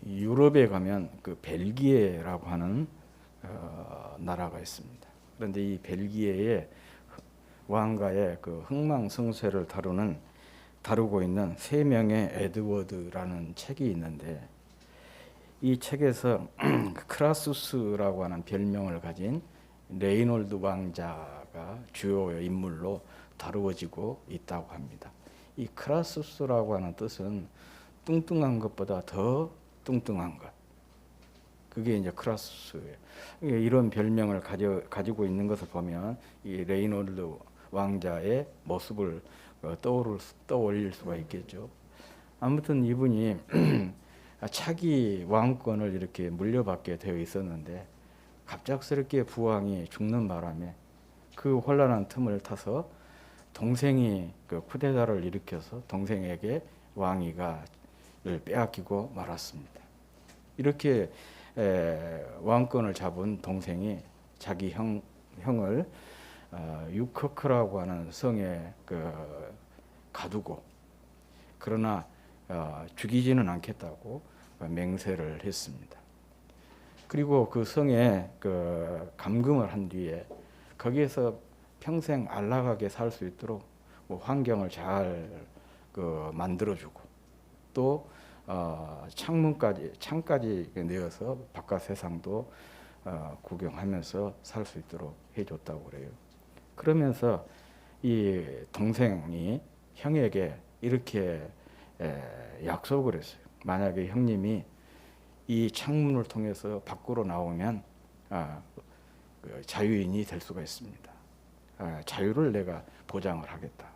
유럽에 가면 그 벨기에라고 하는 나라가 있습니다. 그런데 이 벨기에의 왕가의 그 흥망성쇠를 다루고 있는 세 명의 에드워드라는 책이 있는데, 이 책에서 크라수스라고 하는 별명을 가진 레이놀드 왕자가 주요 인물로 다루어지고 있다고 합니다. 이 크라수스라고 하는 뜻은 뚱뚱한 것보다 더 뚱뚱한 것, 그게 이제 크라수스예요. 이런 별명을 가지고 있는 것을 보면 이 레이놀드 왕자의 모습을 떠올릴 수가 있겠죠. 아무튼 이분이 차기 왕권을 이렇게 물려받게 되어 있었는데, 갑작스럽게 부왕이 죽는 바람에 그 혼란한 틈을 타서 동생이 그 쿠데타를 일으켜서 동생에게 왕위를 빼앗기고 말았습니다. 이렇게 왕권을 잡은 동생이 자기 형을 유커크라고 하는 성에 가두고, 그러나 죽이지는 않겠다고 맹세를 했습니다. 그리고 그 성에 감금을 한 뒤에 거기에서 평생 안락하게 살 수 있도록 환경을 잘 만들어주고, 또 창까지 내어서 바깥 세상도 구경하면서 살 수 있도록 해줬다고 그래요. 그러면서 이 동생이 형에게 이렇게 약속을 했어요. 만약에 형님이 이 창문을 통해서 밖으로 나오면 자유인이 될 수가 있습니다. 자유를 내가 보장을 하겠다.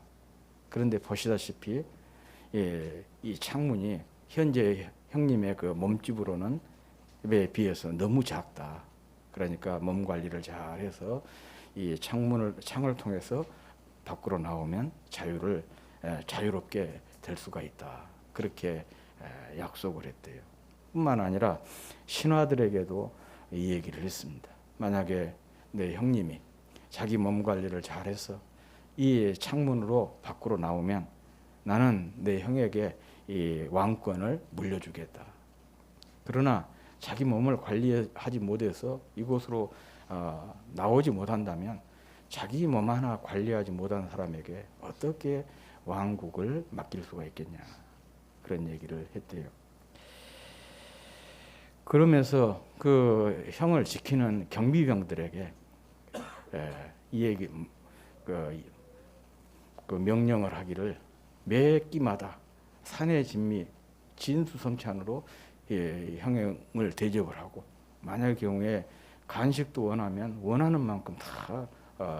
그런데 보시다시피 이 창문이 현재 형님의 그 몸집으로는 비해서 너무 작다. 그러니까 몸 관리를 잘 해서 이 창을 통해서 밖으로 나오면 자유롭게 될 수가 있다. 그렇게 약속을 했대요. 뿐만 아니라 신하들에게도 이 얘기를 했습니다. 만약에 내 형님이 자기 몸 관리를 잘해서 이 창문으로 밖으로 나오면 나는 내 형에게 이 왕권을 물려주겠다. 그러나 자기 몸을 관리하지 못해서 이곳으로 나오지 못한다면 자기 몸 하나 관리하지 못한 사람에게 어떻게 왕국을 맡길 수가 있겠냐, 그런 얘기를 했대요. 그러면서 그 형을 지키는 경비병들에게 이 얘기, 그 명령을 하기를, 매 끼마다 산의 진미 진수성찬으로 형을 대접을 하고, 만약 경우에 간식도 원하면 원하는 만큼 다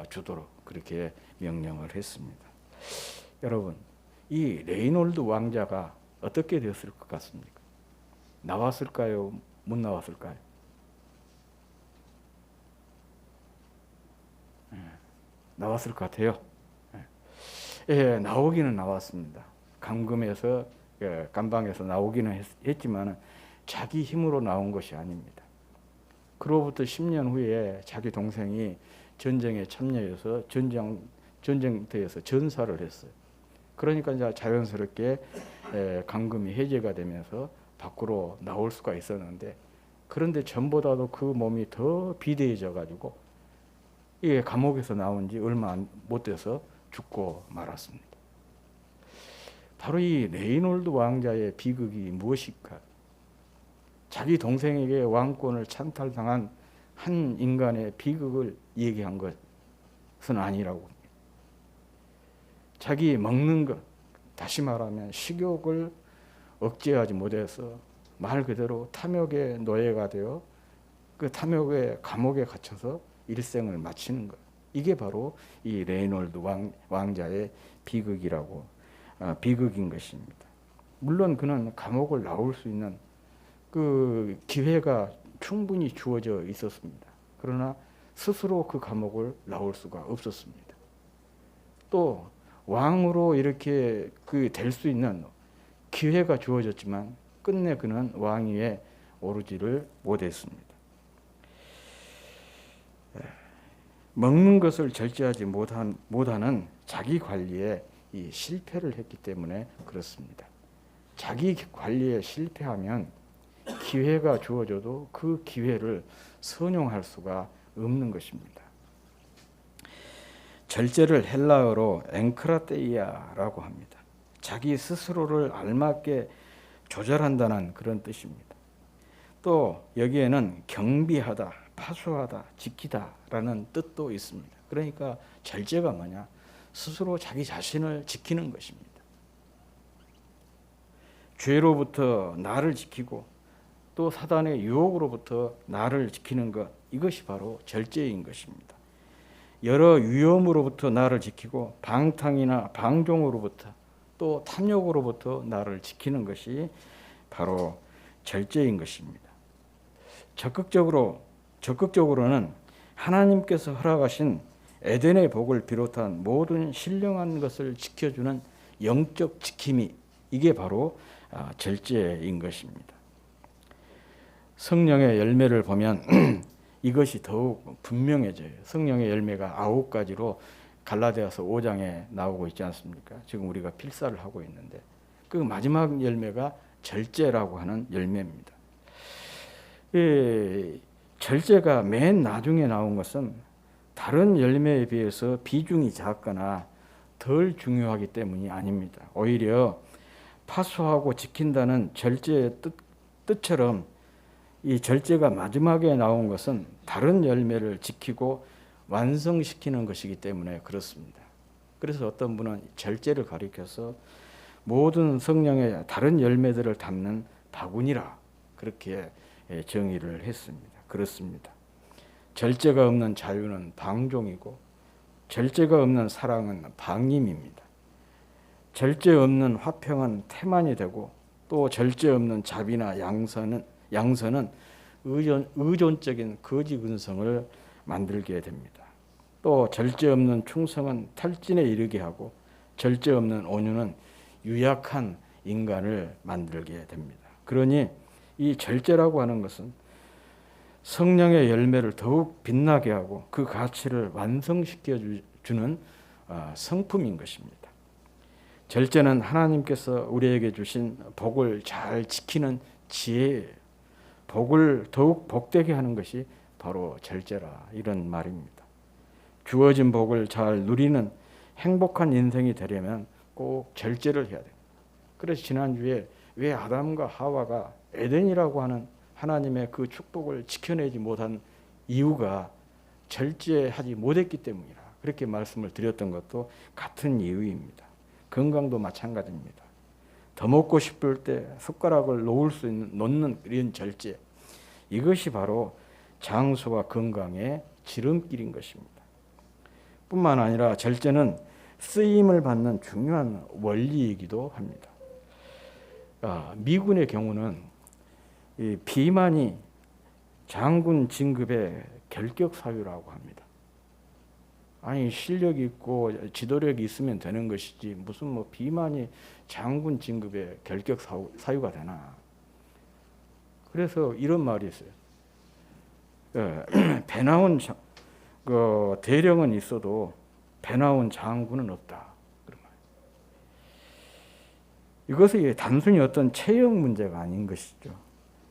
주도록 그렇게 명령을 했습니다. 여러분, 이 레이놀드 왕자가 어떻게 되었을 것 같습니까? 나왔을까요? 못 나왔을까요? 나왔을 것 같아요. 나오기는 나왔습니다. 감금에서 감방에서 나오기는 했지만 자기 힘으로 나온 것이 아닙니다. 그로부터 10년 후에 자기 동생이 전쟁에 참여해서 전쟁터에서 전사를 했어요. 그러니까 이제 자연스럽게 감금이 해제가 되면서 밖으로 나올 수가 있었는데, 그런데 전보다도 그 몸이 더 비대해져 가지고 이게 감옥에서 나온 지 얼마 못 돼서 죽고 말았습니다. 바로 이 레이놀드 왕자의 비극이 무엇일까? 자기 동생에게 왕권을 찬탈당한 한 인간의 비극을 얘기한 것은 아니라고. 자기 먹는 것, 다시 말하면 식욕을 억제하지 못해서 말 그대로 탐욕의 노예가 되어 그 탐욕의 감옥에 갇혀서 일생을 마치는 것, 이게 바로 이 레이놀드 왕자의 비극인 것입니다. 물론 그는 감옥을 나올 수 있는 그 기회가 충분히 주어져 있었습니다. 그러나 스스로 그 감옥을 나올 수가 없었습니다. 또 왕으로 이렇게 될 수 있는 기회가 주어졌지만 끝내 그는 왕위에 오르지를 못했습니다. 먹는 것을 절제하지 못하는 자기 관리에 이 실패를 했기 때문에 그렇습니다. 자기 관리에 실패하면 기회가 주어져도 그 기회를 선용할 수가 없는 것입니다. 절제를 헬라어로 엔크라테이아라고 합니다. 자기 스스로를 알맞게 조절한다는 그런 뜻입니다. 또 여기에는 경비하다, 파수하다, 지키다라는 뜻도 있습니다. 그러니까 절제가 뭐냐? 스스로 자기 자신을 지키는 것입니다. 죄로부터 나를 지키고 또 사단의 유혹으로부터 나를 지키는 것, 이것이 바로 절제인 것입니다. 여러 위험으로부터 나를 지키고 방탕이나 방종으로부터 또 탐욕으로부터 나를 지키는 것이 바로 절제인 것입니다. 적극적으로는 하나님께서 허락하신 에덴의 복을 비롯한 모든 신령한 것을 지켜주는 영적 지킴이, 이게 바로 절제인 것입니다. 성령의 열매를 보면 이것이 더욱 분명해져요. 성령의 열매가 9가지로 갈라디아서 5장에 나오고 있지 않습니까? 지금 우리가 필사를 하고 있는데 그 마지막 열매가 절제라고 하는 열매입니다. 이 절제가 맨 나중에 나온 것은 다른 열매에 비해서 비중이 작거나 덜 중요하기 때문이 아닙니다. 오히려 파수하고 지킨다는 절제의 뜻처럼 이 절제가 마지막에 나온 것은 다른 열매를 지키고 완성시키는 것이기 때문에 그렇습니다. 그래서 어떤 분은 절제를 가리켜서 모든 성령의 다른 열매들을 담는 바구니라 그렇게 정의를 했습니다. 그렇습니다. 절제가 없는 자유는 방종이고 절제가 없는 사랑은 방임입니다. 절제 없는 화평은 태만이 되고 또 절제 없는 자비나 양선은 의존적인 거짓 근성을 만들게 됩니다. 또 절제 없는 충성은 탈진에 이르게 하고 절제 없는 온유는 유약한 인간을 만들게 됩니다. 그러니 이 절제라고 하는 것은 성령의 열매를 더욱 빛나게 하고 그 가치를 완성시켜 주는 성품인 것입니다. 절제는 하나님께서 우리에게 주신 복을 잘 지키는 지혜예요. 복을 더욱 복되게 하는 것이 바로 절제라, 이런 말입니다. 주어진 복을 잘 누리는 행복한 인생이 되려면 꼭 절제를 해야 됩니다. 그래서 지난주에 왜 아담과 하와가 에덴이라고 하는 하나님의 그 축복을 지켜내지 못한 이유가 절제하지 못했기 때문이라 그렇게 말씀을 드렸던 것도 같은 이유입니다. 건강도 마찬가지입니다. 더 먹고 싶을 때 숟가락을 놓는 이런 절제, 이것이 바로 장수와 건강의 지름길인 것입니다. 뿐만 아니라 절제는 쓰임을 받는 중요한 원리이기도 합니다. 미군의 경우는 이 비만이 장군 진급의 결격 사유라고 합니다. 아니 실력이 있고 지도력이 있으면 되는 것이지 무슨 뭐 비만이 장군 진급의 결격 사유가 되나. 그래서 이런 말이 있어요. 배 나온 대령은 있어도 배 나온 장군은 없다. 그런 말. 이것이 단순히 어떤 체형 문제가 아닌 것이죠.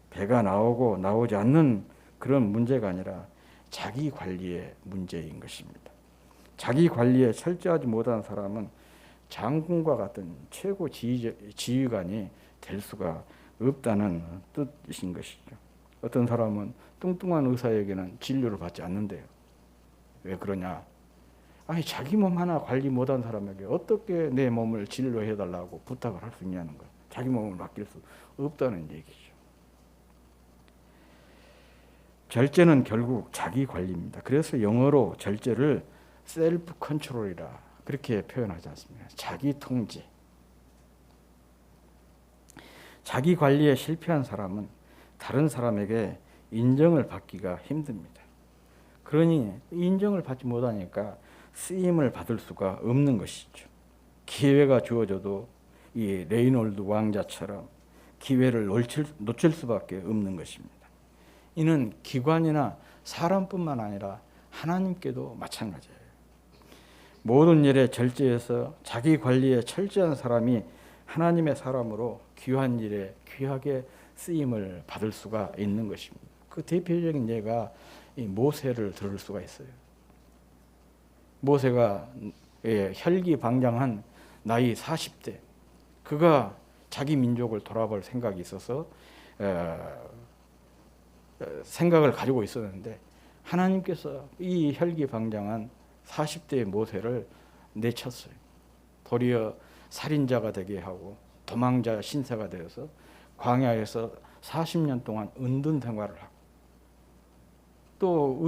배가 나오고 나오지 않는 그런 문제가 아니라 자기 관리의 문제인 것입니다. 자기 관리에 철저하지 못한 사람은 장군과 같은 최고 지휘관이 될 수가 없다는 뜻인 것이죠. 어떤 사람은 뚱뚱한 의사에게는 진료를 받지 않는데요. 왜 그러냐? 아니 자기 몸 하나 관리 못한 사람에게 어떻게 내 몸을 진료해달라고 부탁을 할 수 있냐는 거예요. 자기 몸을 맡길 수 없다는 얘기죠. 절제는 결국 자기 관리입니다. 그래서 영어로 절제를 셀프 컨트롤이라 그렇게 표현하지 않습니까? 자기 통제. 자기 관리에 실패한 사람은 다른 사람에게 인정을 받기가 힘듭니다. 그러니 인정을 받지 못하니까 쓰임을 받을 수가 없는 것이죠. 기회가 주어져도 이 레이놀드 왕자처럼 기회를 놓칠 수밖에 없는 것입니다. 이는 기관이나 사람뿐만 아니라 하나님께도 마찬가지예요. 모든 일에 절제해서 자기 관리에 철저한 사람이 하나님의 사람으로 귀한 일에 귀하게 쓰임을 받을 수가 있는 것입니다. 그 대표적인 예가 이 모세를 들을 수가 있어요. 모세가 혈기방장한 나이 40대, 그가 자기 민족을 돌아볼 생각이 있어서 생각을 가지고 있었는데, 하나님께서 이 혈기방장한 40대의 모세를 내쳤어요. 도리어 살인자가 되게 하고 도망자 신세가 되어서 광야에서 40년 동안 은둔 생활을 하고, 또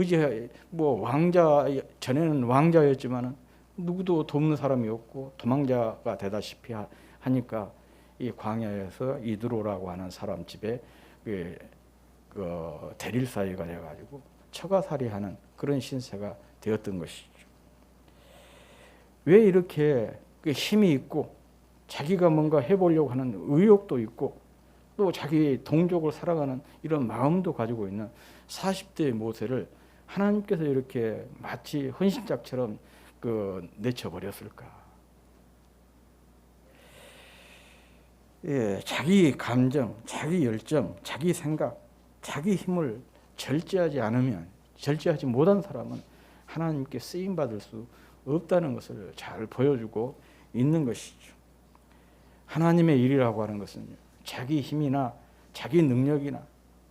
왕자, 전에는 왕자였지만 누구도 돕는 사람이 없고 도망자가 되다시피 하니까 이 광야에서 이드로라고 하는 사람 집에 대릴사이가 돼가지고 처가살이하는 그런 신세가 되었던 것이죠. 왜 이렇게 힘이 있고 자기가 뭔가 해보려고 하는 의욕도 있고 또 자기 동족을 사랑하는 이런 마음도 가지고 있는 40대의 모세를 하나님께서 이렇게 마치 헌신짝처럼 내쳐버렸을까? 자기 감정, 자기 열정, 자기 생각, 자기 힘을 절제하지 못한 사람은 하나님께 쓰임받을 수 없다는 것을 잘 보여주고 있는 것이죠. 하나님의 일이라고 하는 것은 자기 힘이나 자기 능력이나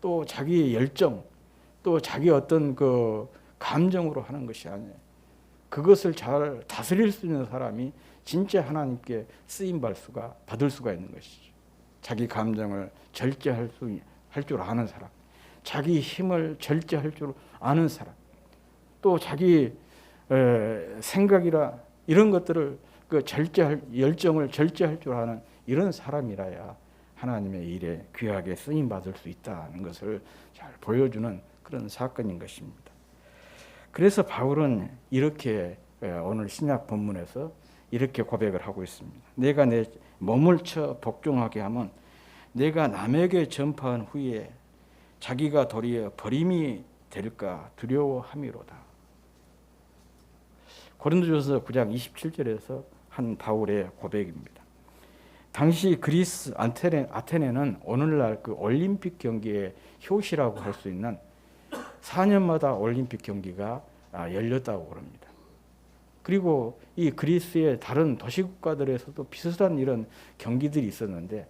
또 자기의 열정, 또 자기 어떤 감정으로 하는 것이 아니에요. 그것을 잘 다스릴 수 있는 사람이 진짜 하나님께 받을 수가 있는 것이죠. 자기 감정을 절제할 줄 아는 사람, 자기 힘을 절제할 줄 아는 사람, 또 자기 생각이라 이런 것들을 열정을 절제할 줄 아는 이런 사람이라야 하나님의 일에 귀하게 쓰임 받을 수 있다는 것을 잘 보여주는 그런 사건인 것입니다. 그래서 바울은 이렇게 오늘 신약 본문에서 이렇게 고백을 하고 있습니다. 내가 내 몸을 쳐 복종하게 하면 내가 남에게 전파한 후에 자기가 도리어 버림이 될까 두려워함이로다. 고린도전서 9장 27절에서 한 바울의 고백입니다. 당시 그리스 아테네는 오늘날 올림픽 경기의 효시라고 할 수 있는 4년마다 올림픽 경기가 열렸다고 그럽니다. 그리고 이 그리스의 다른 도시국가들에서도 비슷한 이런 경기들이 있었는데,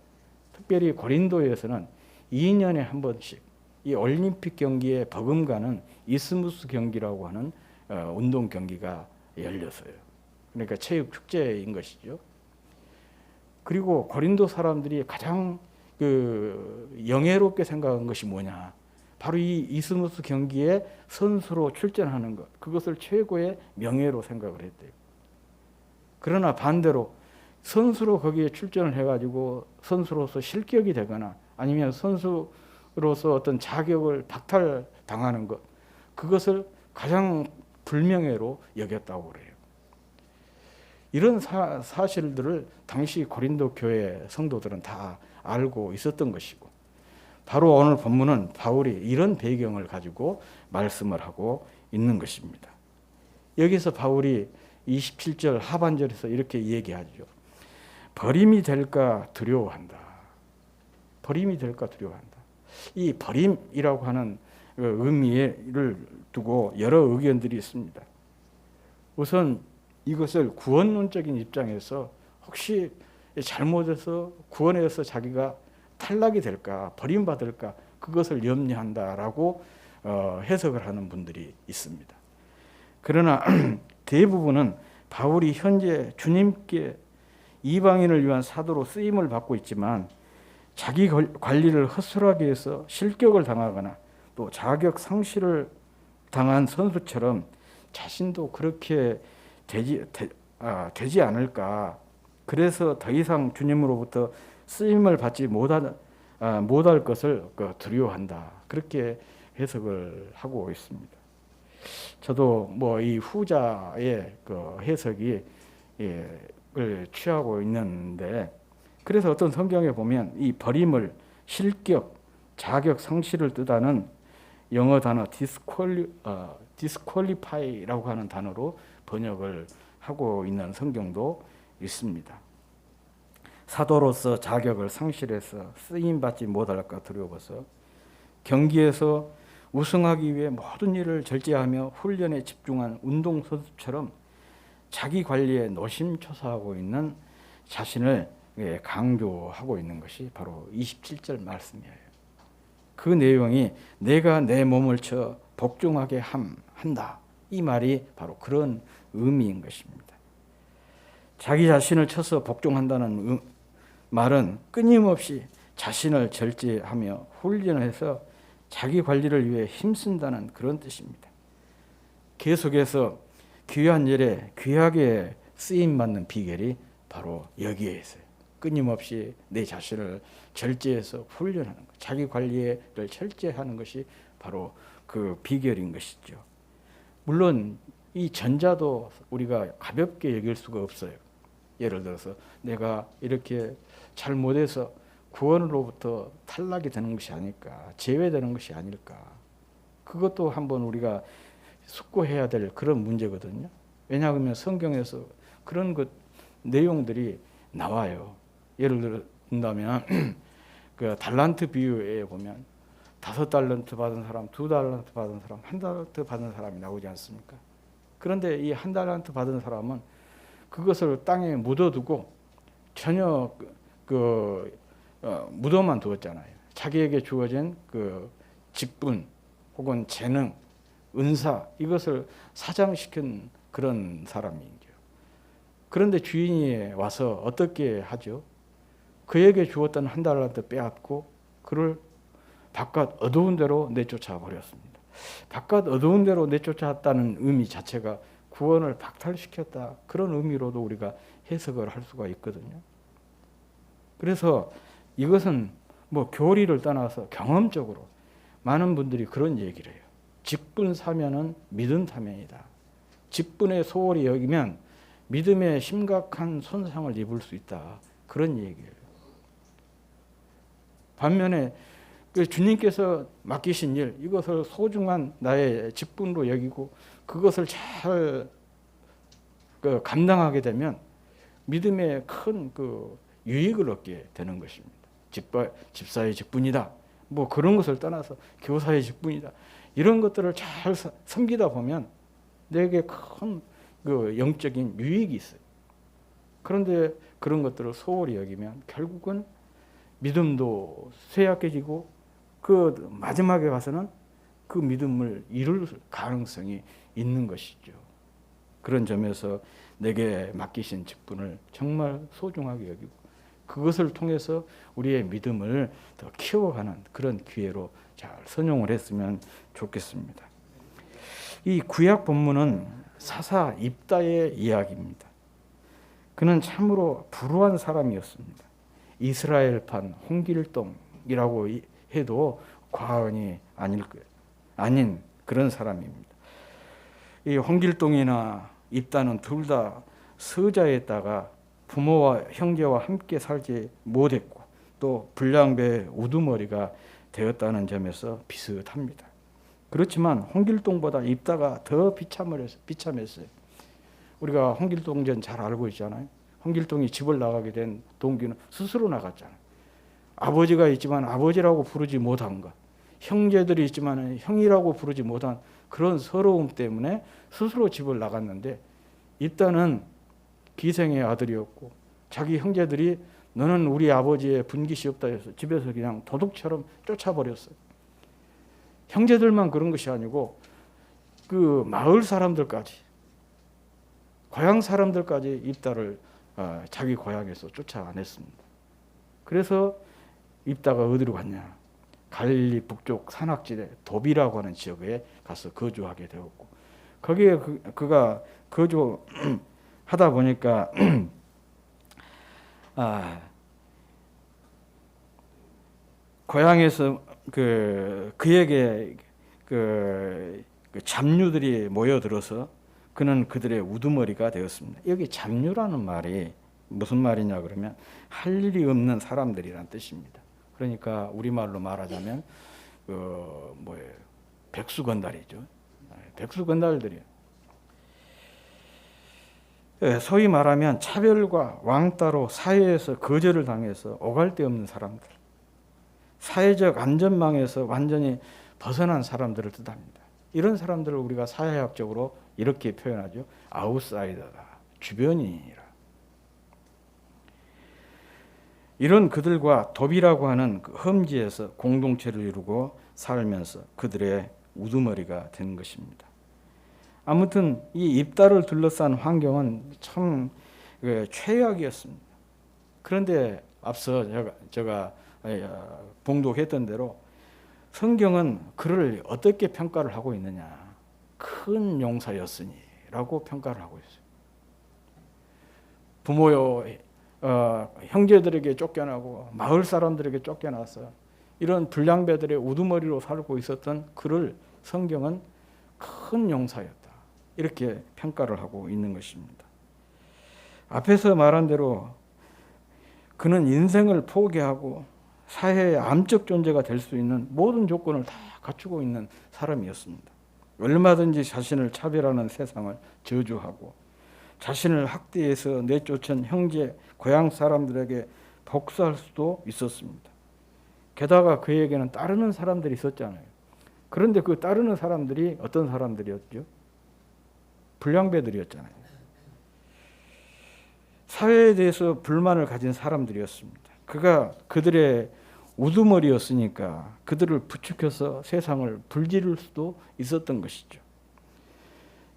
특별히 고린도에서는 2년에 한 번씩 이 올림픽 경기에 버금가는 이스무스 경기라고 하는 운동 경기가 열렸어요. 그러니까 체육 축제인 것이죠. 그리고 고린도 사람들이 가장 영예롭게 생각한 것이 뭐냐? 바로 이 이스무스 경기에 선수로 출전하는 것, 그것을 최고의 명예로 생각을 했대요. 그러나 반대로 선수로 거기에 출전을 해가지고 선수로서 실격이 되거나 아니면 선수로서 어떤 자격을 박탈당하는 것, 그것을 가장 불명예로 여겼다고 그래요. 이런 사실들을 당시 고린도 교회 성도들은 다 알고 있었던 것이고, 바로 오늘 본문은 바울이 이런 배경을 가지고 말씀을 하고 있는 것입니다. 여기서 바울이 27절 하반절에서 이렇게 얘기하죠. 버림이 될까 두려워한다. 버림이 될까 두려워한다. 이 버림이라고 하는 의미를 두고 여러 의견들이 있습니다. 우선 이것을 구원론적인 입장에서 혹시 잘못해서 구원에서 자기가 탈락이 될까, 버림받을까, 그것을 염려한다라고 해석을 하는 분들이 있습니다. 그러나 대부분은 바울이 현재 주님께 이방인을 위한 사도로 쓰임을 받고 있지만 자기 관리를 헛술하게 해서 실격을 당하거나 또 자격 상실을 당한 선수처럼 자신도 그렇게 되지 않을까. 그래서 더 이상 주님으로부터 쓰임을 받지 못할 것을 두려워한다. 그렇게 해석을 하고 있습니다. 저도 이 후자의 해석이 취하고 있는데, 그래서 어떤 성경에 보면 이 버림을 실격, 자격 상실을 뜻하는 영어 단어 disqualify라고 하는 단어로 번역을 하고 있는 성경도 있습니다. 사도로서 자격을 상실해서 쓰임받지 못할까 두려워서 경기에서 우승하기 위해 모든 일을 절제하며 훈련에 집중한 운동선수처럼 자기 관리에 노심초사하고 있는 자신을 강조하고 있는 것이 바로 27절 말씀이에요. 그 내용이 내가 내 몸을 쳐 복종하게 한다. 이 말이 바로 그런 의미인 것입니다. 자기 자신을 쳐서 복종한다는 말은 끊임없이 자신을 절제하며 훈련해서 자기 관리를 위해 힘쓴다는 그런 뜻입니다. 계속해서 귀한 일에 귀하게 쓰임받는 비결이 바로 여기에 있어요. 끊임없이 내 자신을 절제해서 훈련하는 것, 자기 관리를 철저하는 것이 바로 그 비결인 것이죠. 물론 이 전자도 우리가 가볍게 여길 수가 없어요. 예를 들어서 내가 이렇게 잘못해서 구원으로부터 탈락이 되는 것이 아닐까, 제외되는 것이 아닐까. 그것도 한번 우리가 숙고해야 될 그런 문제거든요. 왜냐하면 성경에서 그런 것 내용들이 나와요. 예를 든다면 그 달란트 비유에 보면 5달란트 받은 사람, 2달란트 받은 사람, 1달란트 받은 사람이 나오지 않습니까? 그런데 이 1달란트 받은 사람은 그것을 땅에 묻어두고 전혀 묻어만 두었잖아요. 자기에게 주어진 그 직분 혹은 재능, 은사 이것을 사장시킨 그런 사람이죠. 그런데 주인이 와서 어떻게 하죠? 그에게 주었던 1달란트 빼앗고 그를 바깥 어두운 데로 내쫓아 버렸습니다. 바깥 어두운 데로 내쫓았다는 의미 자체가 구원을 박탈시켰다. 그런 의미로도 우리가 해석을 할 수가 있거든요. 그래서 이것은 뭐 교리를 떠나서 경험적으로 많은 분들이 그런 얘기를 해요. 직분 사면은 믿음 사면이다. 직분에 소홀히 여기면 믿음에 심각한 손상을 입을 수 있다. 그런 얘기예요. 반면에 주님께서 맡기신 일, 이것을 소중한 나의 직분으로 여기고 그것을 잘 감당하게 되면 믿음에 큰 유익을 얻게 되는 것입니다. 집사의 직분이다. 뭐 그런 것을 떠나서 교사의 직분이다. 이런 것들을 잘 섬기다 보면 내게 큰 영적인 유익이 있어요. 그런데 그런 것들을 소홀히 여기면 결국은 믿음도 쇠약해지고 그 마지막에 가서는 그 믿음을 잃을 가능성이 있는 것이죠. 그런 점에서 내게 맡기신 직분을 정말 소중하게 여기고 그것을 통해서 우리의 믿음을 더 키워가는 그런 기회로 잘 선용을 했으면 좋겠습니다. 이 구약 본문은 사사 입다의 이야기입니다. 그는 참으로 불우한 사람이었습니다. 이스라엘판 홍길동이라고 해도 과언이 아닌 그런 사람입니다. 이 홍길동이나 입다는 둘 다 서자에다가 부모와 형제와 함께 살지 못했고 또 불량배의 우두머리가 되었다는 점에서 비슷합니다. 그렇지만 홍길동보다 입다가 더 비참했어요. 우리가 홍길동전 잘 알고 있잖아요. 홍길동이 집을 나가게 된 동기는 스스로 나갔잖아요. 아버지가 있지만 아버지라고 부르지 못한 것, 형제들이 있지만 형이라고 부르지 못한 그런 서러움 때문에 스스로 집을 나갔는데 입다는 기생의 아들이었고 자기 형제들이 너는 우리 아버지의 분깃이 없다 해서 집에서 그냥 도둑처럼 쫓아버렸어요. 형제들만 그런 것이 아니고 그 마을 사람들까지 고향 사람들까지 입다를 자기 고향에서 쫓아냈습니다. 그래서 입다가 어디로 갔냐? 갈릴리 북쪽 산악지대 도비라고 하는 지역에 가서 거주하게 되었고 거기에 그가 거주하다 보니까 고향에서 그에게 잡류들이 모여들어서 그는 그들의 우두머리가 되었습니다. 여기 잡류라는 말이 무슨 말이냐 그러면 할 일이 없는 사람들이란 뜻입니다. 그러니까 우리말로 말하자면 백수건달이죠. 백수건달들이요. 소위 말하면 차별과 왕따로 사회에서 거절을 당해서 오갈 데 없는 사람들, 사회적 안전망에서 완전히 벗어난 사람들을 뜻합니다. 이런 사람들을 우리가 사회학적으로 이렇게 표현하죠. 아웃사이더다, 주변인이라. 이런 그들과 도비라고 하는 그 험지에서 공동체를 이루고 살면서 그들의 우두머리가 된 것입니다. 아무튼 이 입다를 둘러싼 환경은 참 최악이었습니다. 그런데 앞서 제가 봉독했던 대로 성경은 그를 어떻게 평가를 하고 있느냐. 큰 용사였으니 라고 평가를 하고 있어요. 부모요, 형제들에게 쫓겨나고 마을 사람들에게 쫓겨나서 이런 불량배들의 우두머리로 살고 있었던 그를 성경은 큰 용사였다. 이렇게 평가를 하고 있는 것입니다. 앞에서 말한 대로 그는 인생을 포기하고 사회의 암적 존재가 될 수 있는 모든 조건을 다 갖추고 있는 사람이었습니다. 얼마든지 자신을 차별하는 세상을 저주하고 자신을 학대해서 내쫓은 형제, 고향 사람들에게 복수할 수도 있었습니다. 게다가 그에게는 따르는 사람들이 있었잖아요. 그런데 그 따르는 사람들이 어떤 사람들이었죠? 불량배들이었잖아요. 사회에 대해서 불만을 가진 사람들이었습니다. 그가 그들의 우두머리였으니까 그들을 부추겨서 세상을 불지를 수도 있었던 것이죠.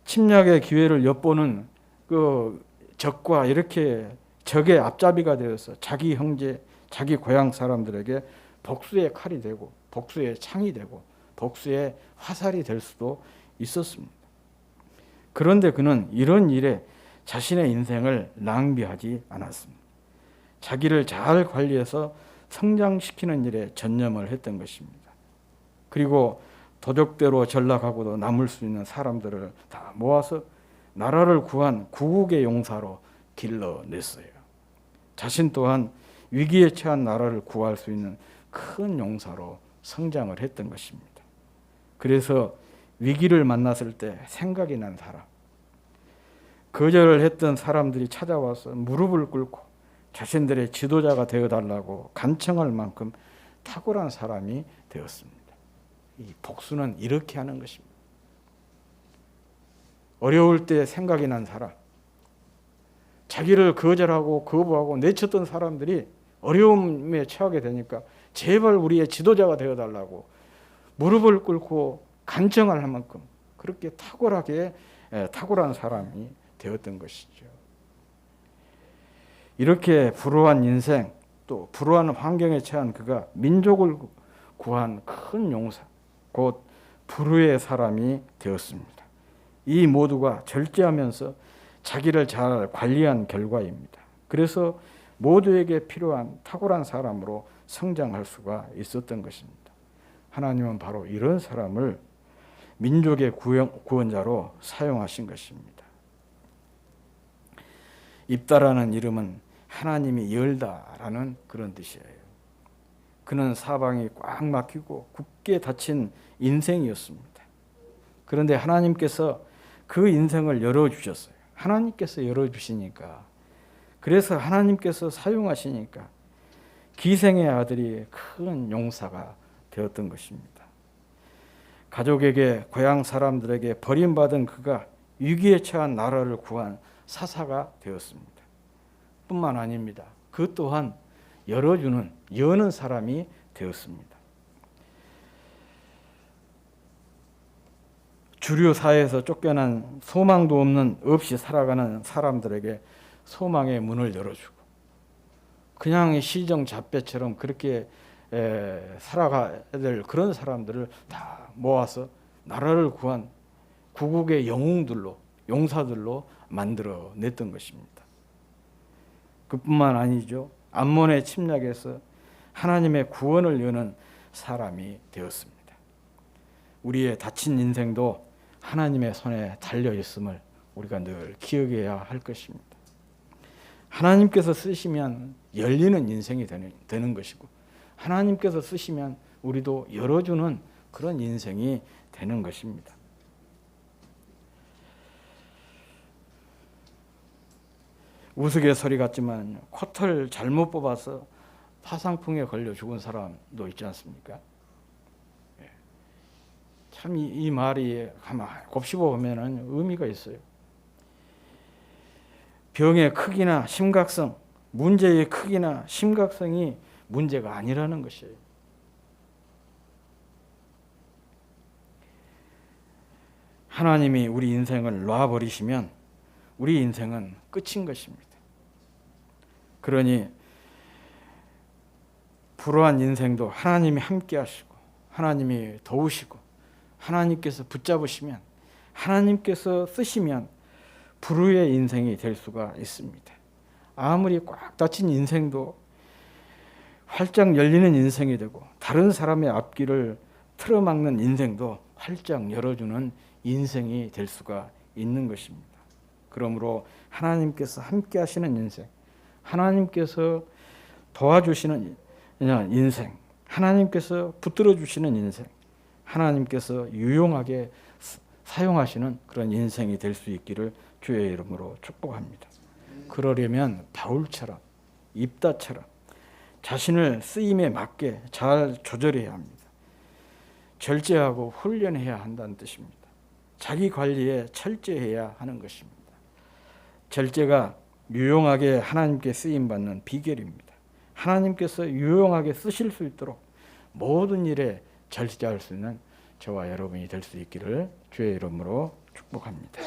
침략의 기회를 엿보는 그 적과 이렇게 적의 앞잡이가 되어서 자기 형제, 자기 고향 사람들에게 복수의 칼이 되고 복수의 창이 되고 복수의 화살이 될 수도 있었습니다. 그런데 그는 이런 일에 자신의 인생을 낭비하지 않았습니다. 자기를 잘 관리해서 성장시키는 일에 전념을 했던 것입니다. 그리고 도적대로 전락하고도 남을 수 있는 사람들을 다 모아서 나라를 구한 구국의 용사로 길러냈어요. 자신 또한 위기에 처한 나라를 구할 수 있는 큰 용사로 성장을 했던 것입니다. 그래서 위기를 만났을 때 생각이 난 사람, 거절을 했던 사람들이 찾아와서 무릎을 꿇고 자신들의 지도자가 되어달라고 간청할 만큼 탁월한 사람이 되었습니다. 이 복수는 이렇게 하는 것입니다. 어려울 때 생각이 난 사람, 자기를 거절하고 거부하고 내쳤던 사람들이 어려움에 처하게 되니까 제발 우리의 지도자가 되어달라고 무릎을 꿇고 간청할 만큼 그렇게 탁월한 사람이 되었던 것이죠. 이렇게 불우한 인생, 또 불우한 환경에 처한 그가 민족을 구한 큰 용사, 곧 불후의 사람이 되었습니다. 이 모두가 절제하면서 자기를 잘 관리한 결과입니다. 그래서 모두에게 필요한 탁월한 사람으로 성장할 수가 있었던 것입니다. 하나님은 바로 이런 사람을 민족의 구원자로 사용하신 것입니다. 입다라는 이름은 하나님이 열다라는 그런 뜻이에요. 그는 사방이 꽉 막히고 굳게 닫힌 인생이었습니다. 그런데 하나님께서 그 인생을 열어주셨어요. 하나님께서 열어주시니까, 그래서 하나님께서 사용하시니까 기생의 아들이 큰 용사가 되었던 것입니다. 가족에게, 고향 사람들에게 버림받은 그가 위기에 처한 나라를 구한 사사가 되었습니다. 뿐만 아닙니다. 그 또한 여는 사람이 되었습니다. 주류 사회에서 쫓겨난 소망도 없이 살아가는 사람들에게 소망의 문을 열어주고, 그냥 시정잡배처럼 그렇게 살아가야 될 그런 사람들을 다 모아서 나라를 구한 구국의 영웅들로, 용사들로 만들어냈던 것입니다. 그뿐만 아니죠. 암몬의 침략에서 하나님의 구원을 여는 사람이 되었습니다. 우리의 닫힌 인생도 하나님의 손에 달려 있음을 우리가 늘 기억해야 할 것입니다. 하나님께서 쓰시면 열리는 인생이 되는 것이고, 하나님께서 쓰시면 우리도 열어주는 그런 인생이 되는 것입니다. 우스갯소리 같지만 코털 잘못 뽑아서 파상풍에 걸려 죽은 사람도 있지 않습니까? 참 이 말이 가만 곱씹어 보면은 의미가 있어요. 병의 크기나 심각성, 문제의 크기나 심각성이 문제가 아니라는 것이에요. 하나님이 우리 인생을 놔버리시면 우리 인생은 끝인 것입니다. 그러니 불우한 인생도 하나님이 함께 하시고 하나님이 도우시고 하나님께서 붙잡으시면 하나님께서 쓰시면 불우의 인생이 될 수가 있습니다. 아무리 꽉 닫힌 인생도 활짝 열리는 인생이 되고 다른 사람의 앞길을 틀어막는 인생도 활짝 열어주는 인생이 될 수가 있는 것입니다. 그러므로 하나님께서 함께 하시는 인생, 하나님께서 도와주시는 인생, 하나님께서 붙들어 주시는 인생, 하나님께서 유용하게 사용하시는 그런 인생이 될 수 있기를 주의 이름으로 축복합니다. 그러려면 바울처럼 입다처럼 자신을 쓰임에 맞게 잘 조절해야 합니다. 절제하고 훈련해야 한다는 뜻입니다. 자기 관리에 철저해야 하는 것입니다. 절제가 유용하게 하나님께 쓰임받는 비결입니다. 하나님께서 유용하게 쓰실 수 있도록 모든 일에 절제할 수 있는 저와 여러분이 될 수 있기를 주의 이름으로 축복합니다.